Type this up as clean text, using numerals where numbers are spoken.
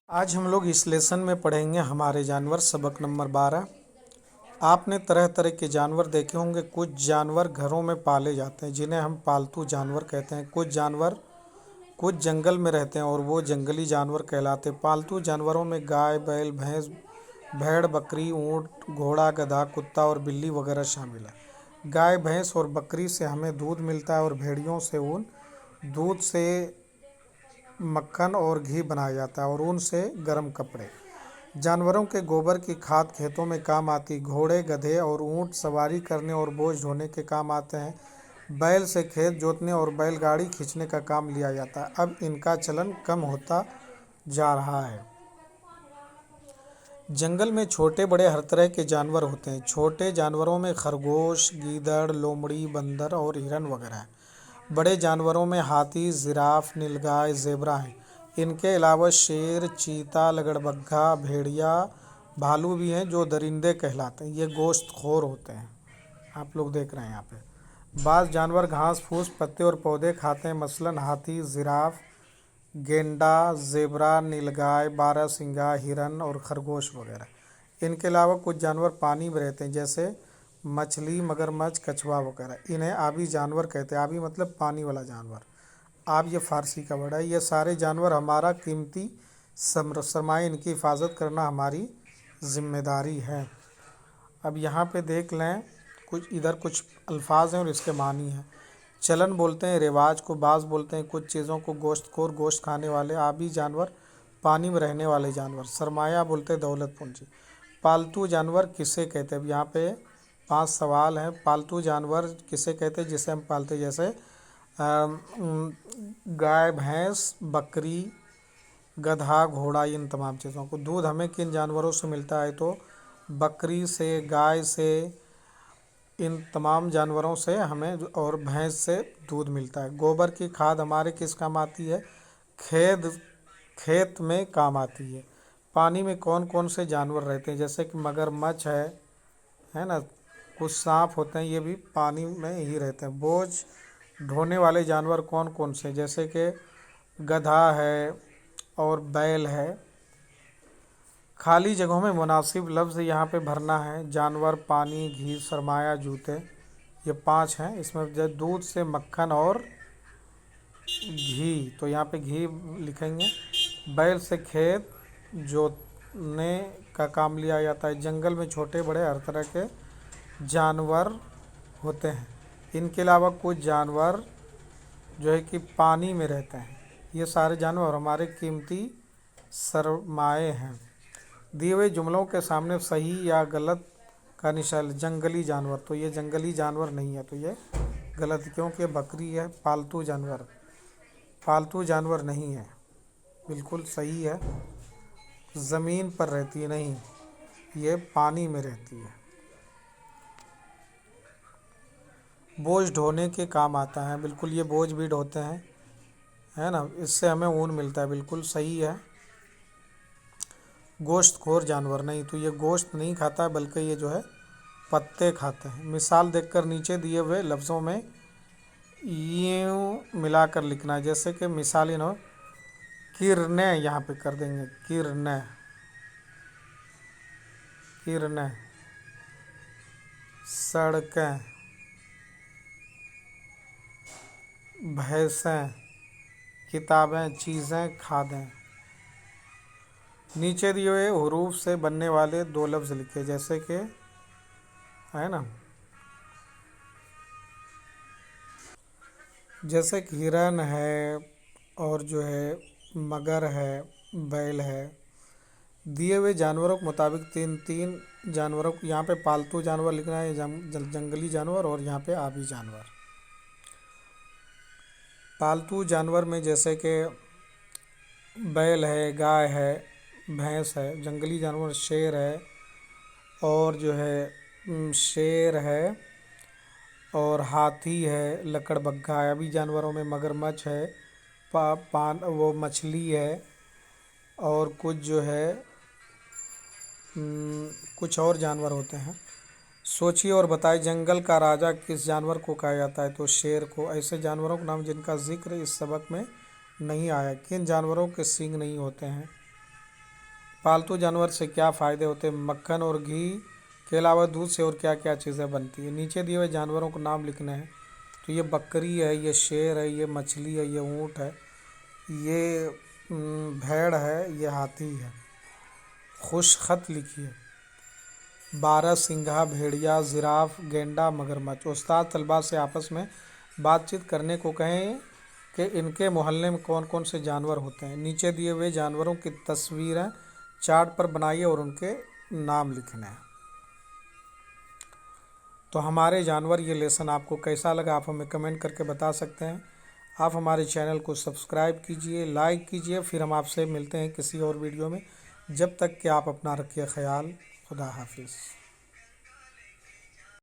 आज हम लोग इस लेसन में पढ़ेंगे हमारे जानवर सबक नंबर 12। आपने तरह तरह के जानवर देखे होंगे। कुछ जानवर घरों में पाले जाते हैं जिन्हें हम पालतू जानवर कहते हैं। कुछ जानवर कुछ जंगल में रहते हैं और वो जंगली जानवर कहलाते हैं। पालतू जानवरों में गाय, बैल, भैंस, भेड़, बकरी, ऊँट, घोड़ा, गधा, कुत्ता और बिल्ली वगैरह शामिल है। गाय, भैंस और बकरी से हमें दूध मिलता है और भेड़ियों से ऊन। दूध से मक्खन और घी बनाया जाता है और ऊन से गर्म कपड़े। जानवरों के गोबर की खाद खेतों में काम आती। घोड़े, गधे और ऊंट सवारी करने और बोझ ढोने के काम आते हैं। बैल से खेत जोतने और बैलगाड़ी खींचने का काम लिया जाता है। अब इनका चलन कम होता जा रहा है। जंगल में छोटे बड़े हर तरह के जानवर होते हैं। छोटे जानवरों में खरगोश, गीदड़, लोमड़ी, बंदर और हिरन वगैरह हैं। बड़े जानवरों में हाथी, जिराफ, नीलगाय, ज़ेबरा हैं। इनके अलावा शेर, चीता, लगड़बग्घा, भेड़िया, भालू भी हैं जो दरिंदे कहलाते हैं। ये गोश्तखोर होते हैं। आप लोग देख रहे हैं यहाँ पे। बाज़ जानवर घास फूस, पत्ते और पौधे खाते हैं। मसलन हाथी, जिराफ, गेंडा, ज़ेबरा, नीलगाय, बारहसिंगा, हिरन और खरगोश वगैरह। इनके अलावा कुछ जानवर पानी में रहते हैं जैसे मछली, मगरमच्छ, कछुआ वगैरह। इन्हें आबी जानवर कहते हैं। आबी मतलब पानी वाला जानवर। आब ये फारसी का वर्ड है। ये सारे जानवर हमारा कीमती सरमाया, इनकी हिफाजत करना हमारी जिम्मेदारी है। अब यहाँ पे देख लें, कुछ अल्फाज हैं और इसके मानी हैं। चलन बोलते हैं रिवाज को। बाज़ बोलते हैं कुछ चीज़ों को। गोश्तखोर, गोश्त खाने वाले। आबी जानवर, पानी में रहने वाले जानवर। सरमाया बोलते हैं दौलत पूंजी। पालतू जानवर किसे कहते हैं? अब यहाँ पे 5 सवाल हैं। पालतू जानवर किसे कहते हैं? जिसे हम पालते हैं, जैसे गाय, भैंस, बकरी, गधा, घोड़ा, इन तमाम चीज़ों को। दूध हमें किन जानवरों से मिलता है? तो बकरी से, गाय से, इन तमाम जानवरों से हमें और भैंस से दूध मिलता है। गोबर की खाद हमारे किस काम आती है? खेत में काम आती है। पानी में कौन कौन से जानवर रहते हैं? जैसे कि मगरमच्छ है ना। कुछ सांप होते हैं, ये भी पानी में ही रहते हैं। बोझ ढोने वाले जानवर कौन कौन से? जैसे कि गधा है और बैल है। खाली जगहों में मुनासिब लफ्ज़ यहाँ पे भरना है। जानवर, पानी, घी, सरमाया, जूते, ये 5 हैं। इसमें दूध से मक्खन और घी, तो यहाँ पे घी लिखेंगे। बैल से खेत जोतने का काम लिया जाता है। जंगल में छोटे बड़े हर तरह के जानवर होते हैं। इनके अलावा कुछ जानवर जो है कि पानी में रहते हैं। ये सारे जानवर हमारे कीमती सरमाए हैं। दिए हुए जुमलों के सामने सही या गलत का निशान। जंगली जानवर, तो ये जंगली जानवर नहीं है, तो ये गलत, क्योंकि बकरी है पालतू जानवर। पालतू जानवर नहीं है, बिल्कुल सही है। ज़मीन पर रहती है, नहीं, ये पानी में रहती है। बोझ ढोने के काम आता है, बिल्कुल ये बोझ भी ढोते हैं, है ना। इससे हमें ऊन मिलता है, बिल्कुल सही है। गोश्तखोर जानवर नहीं, तो ये गोश्त नहीं खाता बल्कि ये जो है पत्ते खाते हैं। मिसाल देखकर नीचे दिए हुए लफ्ज़ों में यूँ मिलाकर लिखना है। जैसे कि मिसाल इन हो, किरणें, यहाँ पे कर देंगे किरणें, किरणें, सड़कें, भैंसें, किताबें, चीज़ें, खादें। नीचे दिए हुए हुरूफ से बनने वाले 2 लफ्ज़ लिखे, जैसे कि, है ना, जैसे कि हिरन है और जो है मगर है, बैल है। दिए हुए जानवरों के मुताबिक 3 जानवरों को यहाँ पे पालतू जानवर लिखना है, जंगली जानवर, और यहाँ पे आबी जानवर। पालतू जानवर में जैसे कि बैल है, गाय है, भैंस है। जंगली जानवर शेर है और जो है शेर है और हाथी है, लकड़बग्घा है। अभी जानवरों में मगरमच्छ है, वो मछली है, और कुछ जो है कुछ और जानवर होते हैं। सोचिए और बताइए, जंगल का राजा किस जानवर को कहा जाता है? तो शेर को। ऐसे जानवरों के नाम जिनका जिक्र इस सबक में नहीं आया। किन जानवरों के सींग नहीं होते हैं? पालतू जानवर से क्या फ़ायदे होते हैं? मक्खन और घी के अलावा दूध से और क्या क्या चीज़ें बनती है? नीचे दिए हुए जानवरों को नाम लिखने हैं। तो ये बकरी है, ये शेर है, ये मछली है, ये ऊँट है, ये भेड़ है, ये हाथी है। खुश खत लिखिए। बारहसिंघा, भेड़िया, जिराफ, गेंडा, मगरमच्छ। उस्ताद तलबा से आपस में बातचीत करने को कहें कि इनके मोहल्ले में कौन कौन से जानवर होते हैं। नीचे दिए हुए जानवरों की तस्वीरें चार्ट पर बनाइए और उनके नाम लिखने हैं। तो हमारे जानवर ये लेसन आपको कैसा लगा, आप हमें कमेंट करके बता सकते हैं। आप हमारे चैनल को सब्सक्राइब कीजिए, लाइक कीजिए। फिर हम आपसे मिलते हैं किसी और वीडियो में। जब तक कि आप अपना रखिए ख्याल। खुदा हाफिज़।